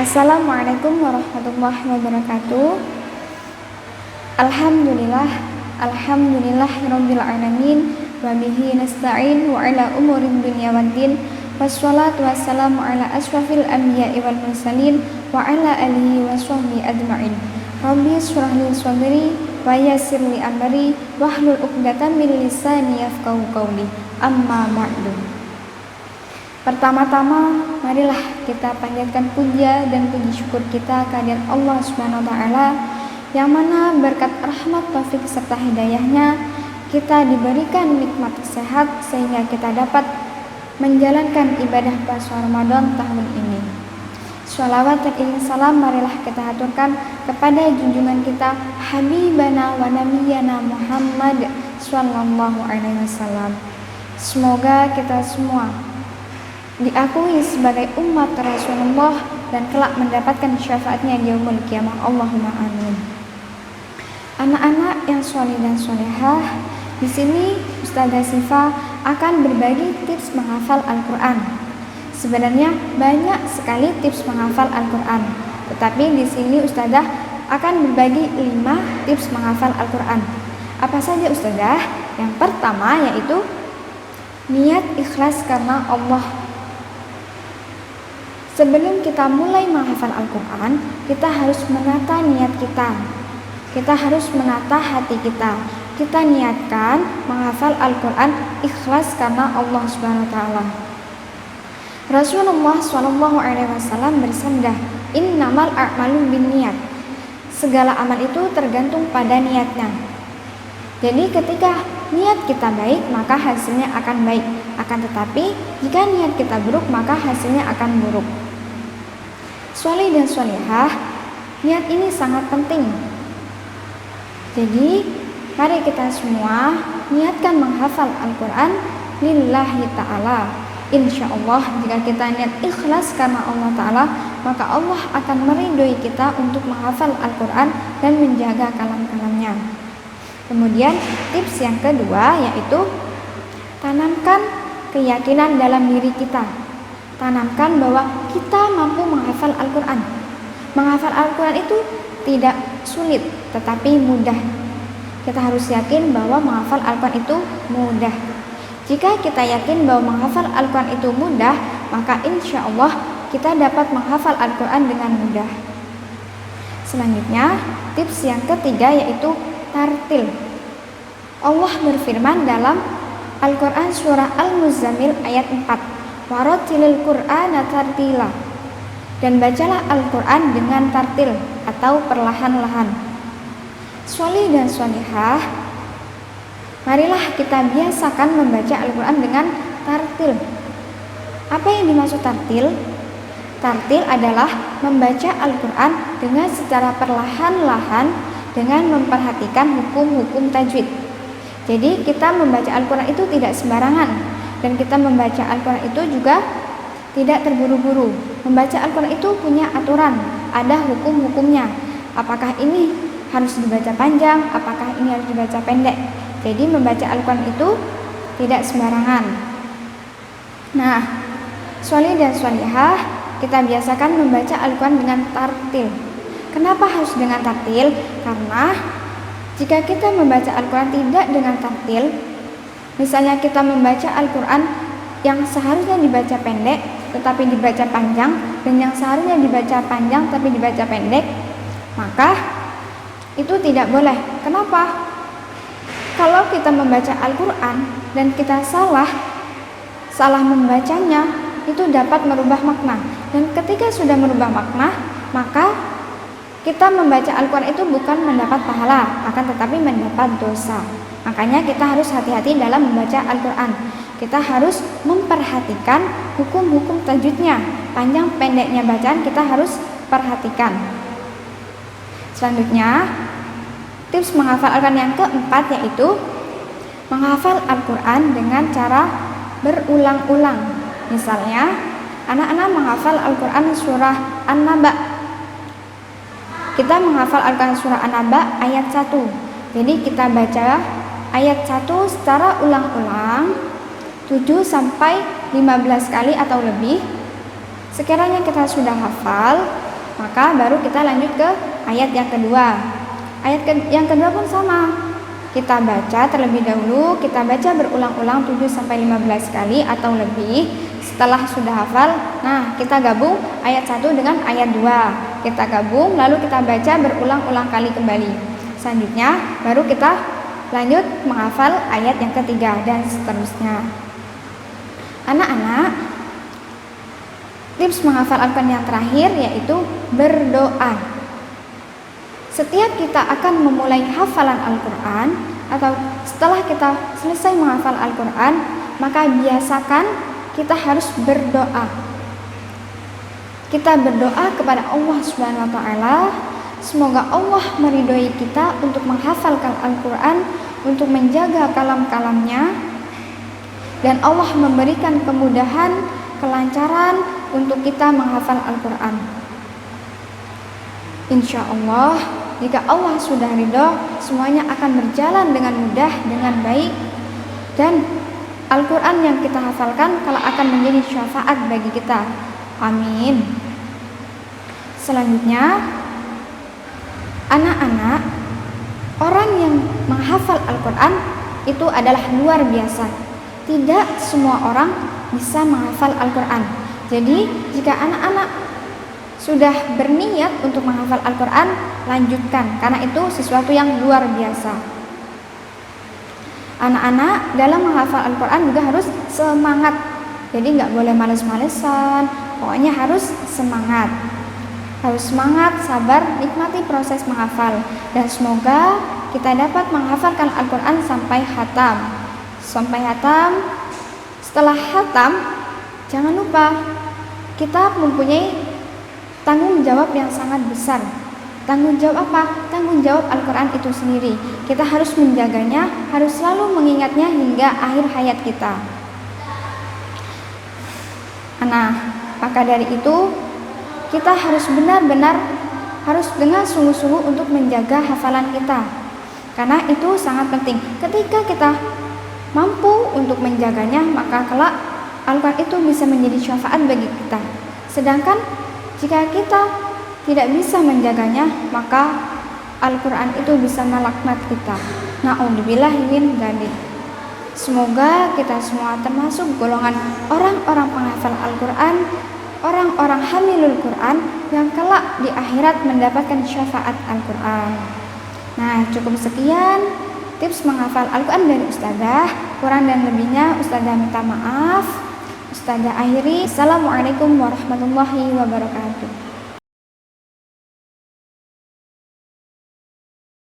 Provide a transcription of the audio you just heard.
Assalamualaikum warahmatullahi wabarakatuh. Alhamdulillahirabbil alamin wa bihi nasta'in wa ala umurid dunya waddin. Wassalatu wassalamu ala asyrafil anbiya'i wal mursalin wa ala alihi wa sahbihi ajma'in. Rabbi shrah li sadri wa yassir li amri wahlul 'uqdatam min lisani yafqahu qawli. Amma ba'du. Pertama-tama, marilah kita panjatkan puja dan puji syukur kita kehadirat Allah Subhanahu wa taala, yang mana berkat rahmat taufik serta hidayahnya kita diberikan nikmat sehat sehingga kita dapat menjalankan ibadah puasa Ramadan tahun ini. Shalawat dan salam marilah kita haturkan kepada junjungan kita Habibana wa Nabiyana Muhammad sallallahu alaihi wasallam. Semoga kita semua diakui sebagai umat Rasulullah dan kelak mendapatkan syafaatnya di yaumul qiyamah. Allahumma amin. Anak-anak yang sholih dan sholehah, di sini Ustazah Sifa akan berbagi tips menghafal Al-Qur'an. Sebenarnya banyak sekali tips menghafal Al-Qur'an, tetapi di sini Ustazah akan berbagi 5 tips menghafal Al-Qur'an. Apa saja Ustazah? Yang pertama yaitu niat ikhlas karena Allah. Sebelum kita mulai menghafal Al-Quran, kita harus menata niat kita. Kita harus menata hati kita. Kita niatkan menghafal Al-Quran ikhlas karena Allah Subhanahu wa taala. Rasulullah SAW bersabda, "Innamal a'malu binniyat." Segala amal itu tergantung pada niatnya. Jadi ketika niat kita baik, maka hasilnya akan baik. Akan tetapi, jika niat kita buruk, maka hasilnya akan buruk. Sholih dan sholihah, niat ini sangat penting. Jadi, mari kita semua niatkan menghafal Al-Quran lillahi ta'ala. Insya Allah, jika kita niat ikhlas karena Allah Ta'ala, maka Allah akan meridhoi kita untuk menghafal Al-Quran dan menjaga kalam-kalamnya. Kemudian, tips yang kedua yaitu tanamkan keyakinan dalam diri kita. Tanamkan bahwa kita mampu menghafal Al-Quran. Menghafal Al-Quran itu tidak sulit, tetapi mudah. Kita harus yakin bahwa menghafal Al-Quran itu mudah. Jika kita yakin bahwa menghafal Al-Quran itu mudah, maka insya Allah kita dapat menghafal Al-Quran dengan mudah. Selanjutnya, tips yang ketiga yaitu tartil. Allah berfirman dalam Al-Quran surah Al-Muzammil ayat 4. Warattilil Qur'ana tartila. Dan bacalah Al-Quran dengan tartil atau perlahan-lahan. Sholih dan sholihah, marilah kita biasakan membaca Al-Quran dengan tartil. Apa yang dimaksud tartil? Tartil adalah membaca Al-Quran dengan secara perlahan-lahan dengan memperhatikan hukum-hukum tajwid. Jadi kita membaca Al-Quran itu tidak sembarangan. Dan kita membaca Al-Quran itu juga tidak terburu-buru. Membaca Al-Quran itu punya aturan, ada hukum-hukumnya. Apakah ini harus dibaca panjang, apakah ini harus dibaca pendek. Jadi membaca Al-Quran itu tidak sembarangan. Nah, sholih dan sholihah, kita biasakan membaca Al-Quran dengan tartil. Kenapa harus dengan tartil? Karena jika kita membaca Al-Quran tidak dengan tartil, misalnya kita membaca Al-Quran yang seharusnya dibaca pendek tetapi dibaca panjang, dan yang seharusnya dibaca panjang tapi dibaca pendek, maka itu tidak boleh. Kenapa? Kalau kita membaca Al-Quran dan kita salah membacanya, itu dapat merubah makna. Dan ketika sudah merubah makna, maka kita membaca Al-Quran itu bukan mendapat pahala, akan tetapi mendapat dosa. Makanya kita harus hati-hati dalam membaca Al-Quran. Kita harus memperhatikan hukum-hukum tajwidnya. Panjang pendeknya bacaan kita harus perhatikan. Selanjutnya, tips menghafal Al-Quran yang keempat yaitu menghafal Al-Quran dengan cara berulang-ulang. Misalnya, anak-anak menghafal Al-Quran surah An-Naba. Kita menghafal Al-Quran surah An-Naba ayat 1. Jadi kita baca ayat 1 secara ulang-ulang 7-15 kali atau lebih. Sekiranya kita sudah hafal, maka baru kita lanjut ke ayat yang kedua. Yang kedua pun sama. Kita baca terlebih dahulu, kita baca berulang-ulang 7-15 kali atau lebih. Setelah sudah hafal, nah kita gabung ayat 1 dengan ayat 2. Kita gabung lalu kita baca berulang-ulang kali kembali. Selanjutnya baru kita lanjut menghafal ayat yang ketiga dan seterusnya. Anak-anak, tips menghafal Al-Quran yang terakhir yaitu berdoa. Setiap kita akan memulai hafalan Al-Quran atau setelah kita selesai menghafal Al-Quran, maka biasakan kita harus berdoa. Kita berdoa kepada Allah Subhanahu wa taala, semoga Allah meridhoi kita untuk menghafalkan Al-Quran, untuk menjaga kalam-kalamnya, dan Allah memberikan kemudahan, kelancaran untuk kita menghafal Al-Quran. Insya Allah, jika Allah sudah ridho, semuanya akan berjalan dengan mudah, dengan baik, dan Al-Quran yang kita hafalkan kalau akan menjadi syafaat bagi kita. Amin. Selanjutnya, anak-anak, orang yang menghafal Al-Quran itu adalah luar biasa. Tidak semua orang bisa menghafal Al-Quran. Jadi, jika anak-anak sudah berniat untuk menghafal Al-Quran, lanjutkan, karena itu sesuatu yang luar biasa. Anak-anak dalam menghafal Al-Quran juga harus semangat. Jadi nggak boleh males-malesan, pokoknya harus semangat. Harus semangat, sabar, nikmati proses menghafal. Dan semoga kita dapat menghafalkan Al-Quran sampai khatam. Sampai khatam, setelah khatam, jangan lupa kita mempunyai tanggung jawab yang sangat besar. Tanggung jawab apa? Tanggung jawab Al-Quran itu sendiri. Kita harus menjaganya, harus selalu mengingatnya hingga akhir hayat kita. Nah, maka dari itu kita harus benar-benar harus dengan sungguh-sungguh untuk menjaga hafalan kita. Karena itu sangat penting. Ketika kita mampu untuk menjaganya, maka kelak Al-Quran itu bisa menjadi syafaat bagi kita. Sedangkan jika kita tidak bisa menjaganya, maka Al-Quran itu bisa melaknat kita. Na'udzubillahi min dzalik. Semoga kita semua termasuk golongan orang-orang penghafal Al-Quran, orang-orang hamilul Quran yang kelak di akhirat mendapatkan syafaat Al-Quran. Nah, cukup sekian tips menghafal Al-Quran dari Ustazah. Kurang dan lebihnya Ustazah minta maaf. Ustazah akhiri. Assalamualaikum warahmatullahi wabarakatuh.